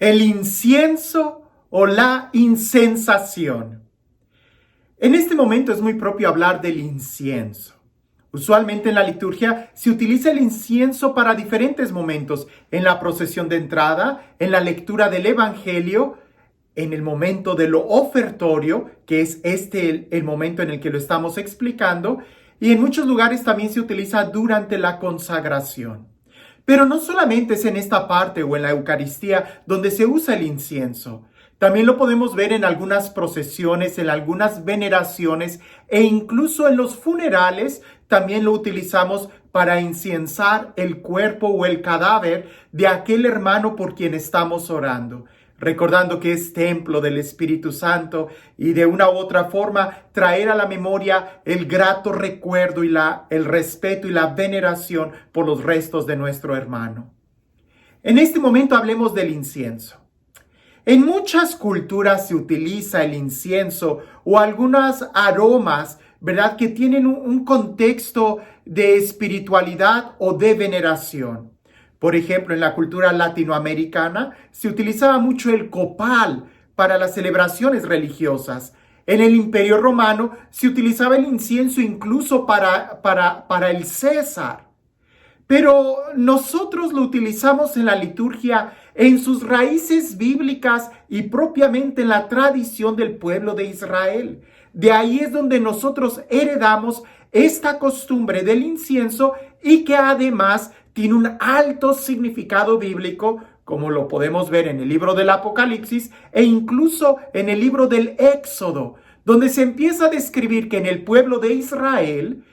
el incienso o la incensación. En este momento es muy propio hablar del incienso. Usualmente en la liturgia se utiliza el incienso para diferentes momentos, en la procesión de entrada, en la lectura del Evangelio, en el momento de lo ofertorio, que es el momento en el que lo estamos explicando, y en muchos lugares también se utiliza durante la consagración. Pero no solamente es en esta parte o en la Eucaristía donde se usa el incienso. También lo podemos ver en algunas procesiones, en algunas veneraciones e incluso en los funerales también lo utilizamos para inciensar el cuerpo o el cadáver de aquel hermano por quien estamos orando, recordando que es templo del Espíritu Santo y de una u otra forma traer a la memoria el grato recuerdo y el respeto y la veneración por los restos de nuestro hermano. En este momento hablemos del incienso. En muchas culturas se utiliza el incienso o algunos aromas, ¿verdad?, que tienen un contexto de espiritualidad o de veneración. Por ejemplo, en la cultura latinoamericana se utilizaba mucho el copal para las celebraciones religiosas. En el Imperio Romano se utilizaba el incienso incluso para el César. Pero nosotros lo utilizamos en la liturgia en sus raíces bíblicas y propiamente en la tradición del pueblo de Israel. De ahí es donde nosotros heredamos esta costumbre del incienso y que además tiene un alto significado bíblico, como lo podemos ver en el libro del Apocalipsis e incluso en el libro del Éxodo, donde se empieza a describir que en el pueblo de Israel,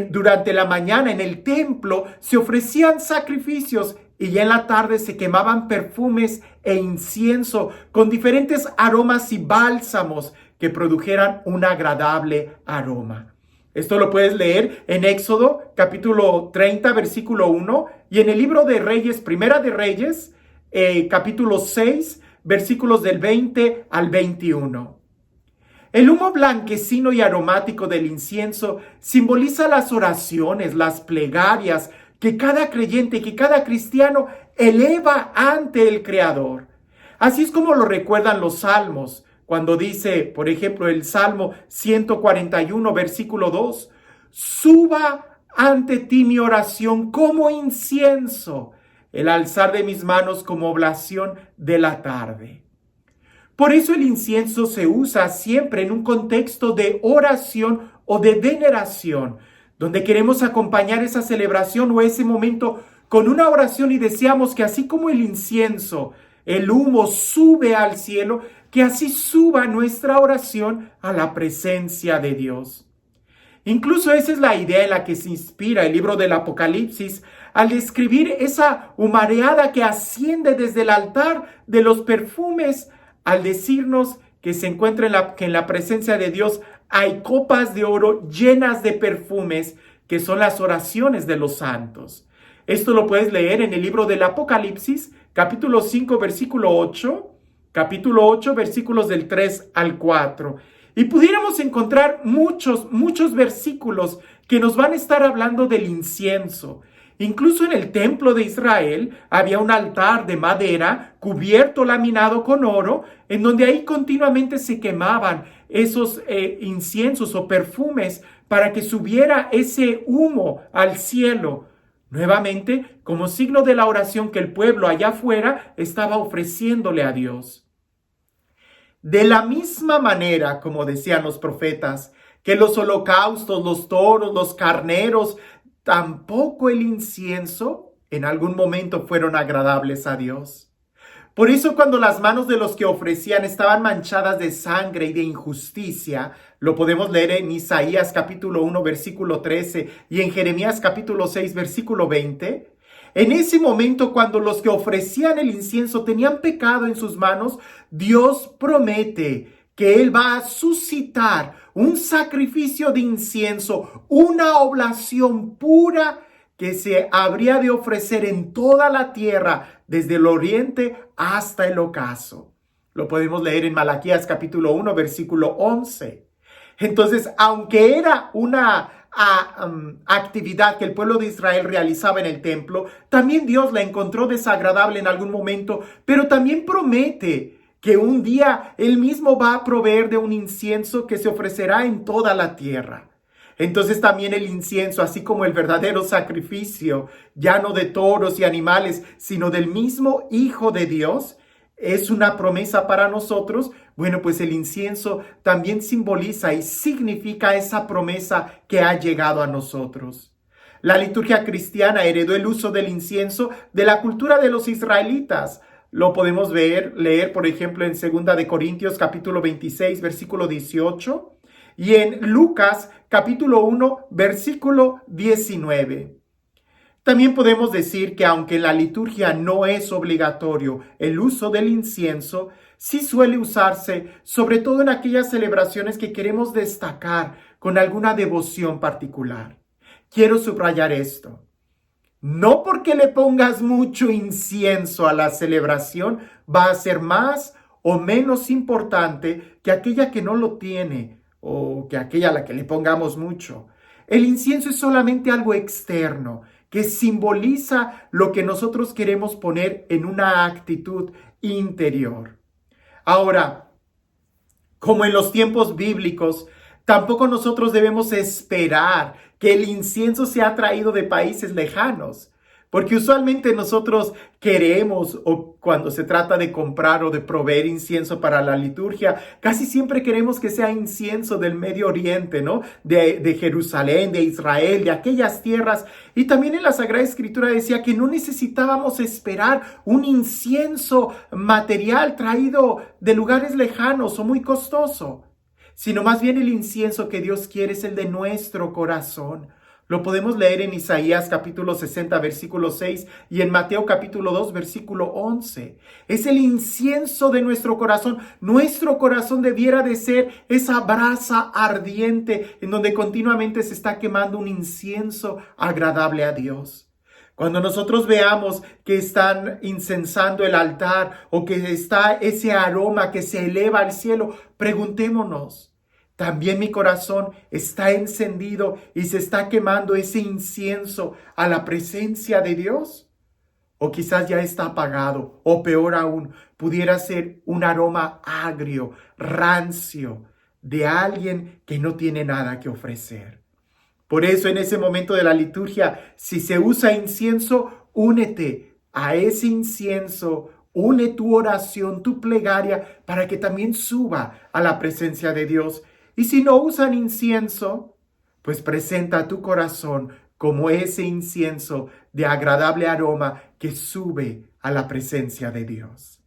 durante la mañana en el templo se ofrecían sacrificios y ya en la tarde se quemaban perfumes e incienso con diferentes aromas y bálsamos que produjeran un agradable aroma. Esto lo puedes leer en Éxodo capítulo 30 versículo 1 y en el libro de Reyes, Primera de Reyes, capítulo 6 versículos del 20 al 21. El humo blanquecino y aromático del incienso simboliza las oraciones, las plegarias que cada creyente, que cada cristiano eleva ante el Creador. Así es como lo recuerdan los salmos, cuando dice, por ejemplo, el Salmo 141, versículo 2, suba ante ti mi oración como incienso, el alzar de mis manos como oblación de la tarde. Por eso el incienso se usa siempre en un contexto de oración o de veneración, donde queremos acompañar esa celebración o ese momento con una oración y deseamos que así como el incienso, el humo sube al cielo, que así suba nuestra oración a la presencia de Dios. Incluso esa es la idea en la que se inspira el libro del Apocalipsis al describir esa humareada que asciende desde el altar de los perfumes, al decirnos que se encuentra que en la presencia de Dios hay copas de oro llenas de perfumes, que son las oraciones de los santos. Esto lo puedes leer en el libro del Apocalipsis, capítulo 5, versículo 8, capítulo 8, versículos del 3 al 4. Y pudiéramos encontrar muchos versículos que nos van a estar hablando del incienso. Incluso en el templo de Israel había un altar de madera cubierto, laminado con oro, en donde ahí continuamente se quemaban esos inciensos o perfumes para que subiera ese humo al cielo. Nuevamente, como signo de la oración que el pueblo allá afuera estaba ofreciéndole a Dios. De la misma manera, como decían los profetas, que los holocaustos, los toros, los carneros, tampoco el incienso en algún momento fueron agradables a Dios. Por eso cuando las manos de los que ofrecían estaban manchadas de sangre y de injusticia, lo podemos leer en Isaías capítulo 1 versículo 13 y en Jeremías capítulo 6 versículo 20, en ese momento cuando los que ofrecían el incienso tenían pecado en sus manos, Dios promete que Él va a suscitar un sacrificio de incienso, una oblación pura que se habría de ofrecer en toda la tierra, desde el oriente hasta el ocaso. Lo podemos leer en Malaquías capítulo 1, versículo 11. Entonces, aunque era una actividad que el pueblo de Israel realizaba en el templo, también Dios la encontró desagradable en algún momento, pero también promete que un día Él mismo va a proveer de un incienso que se ofrecerá en toda la tierra. Entonces también el incienso, así como el verdadero sacrificio, ya no de toros y animales, sino del mismo Hijo de Dios, es una promesa para nosotros. Bueno, pues el incienso también simboliza y significa esa promesa que ha llegado a nosotros. La liturgia cristiana heredó el uso del incienso de la cultura de los israelitas. Lo podemos leer, por ejemplo, en 2 de Corintios capítulo 26, versículo 18, y en Lucas capítulo 1, versículo 19. También podemos decir que aunque en la liturgia no es obligatorio el uso del incienso, sí suele usarse, sobre todo en aquellas celebraciones que queremos destacar con alguna devoción particular. Quiero subrayar esto. No porque le pongas mucho incienso a la celebración va a ser más o menos importante que aquella que no lo tiene o que aquella a la que le pongamos mucho. El incienso es solamente algo externo que simboliza lo que nosotros queremos poner en una actitud interior. Ahora, como en los tiempos bíblicos, tampoco nosotros debemos esperar que el incienso sea traído de países lejanos, porque usualmente nosotros queremos, o cuando se trata de comprar o de proveer incienso para la liturgia, casi siempre queremos que sea incienso del Medio Oriente, ¿no? De Jerusalén, de Israel, de aquellas tierras. Y también en la Sagrada Escritura decía que no necesitábamos esperar un incienso material traído de lugares lejanos o muy costoso, sino más bien el incienso que Dios quiere es el de nuestro corazón. Lo podemos leer en Isaías capítulo 60, versículo 6 y en Mateo capítulo 2, versículo 11. Es el incienso de nuestro corazón. Nuestro corazón debiera de ser esa brasa ardiente en donde continuamente se está quemando un incienso agradable a Dios. Cuando nosotros veamos que están incensando el altar o que está ese aroma que se eleva al cielo, preguntémonos, ¿también mi corazón está encendido y se está quemando ese incienso a la presencia de Dios? O quizás ya está apagado, o peor aún, pudiera ser un aroma agrio, rancio, de alguien que no tiene nada que ofrecer. Por eso en ese momento de la liturgia, si se usa incienso, únete a ese incienso, une tu oración, tu plegaria, para que también suba a la presencia de Dios. Y si no usan incienso, pues presenta tu corazón como ese incienso de agradable aroma que sube a la presencia de Dios.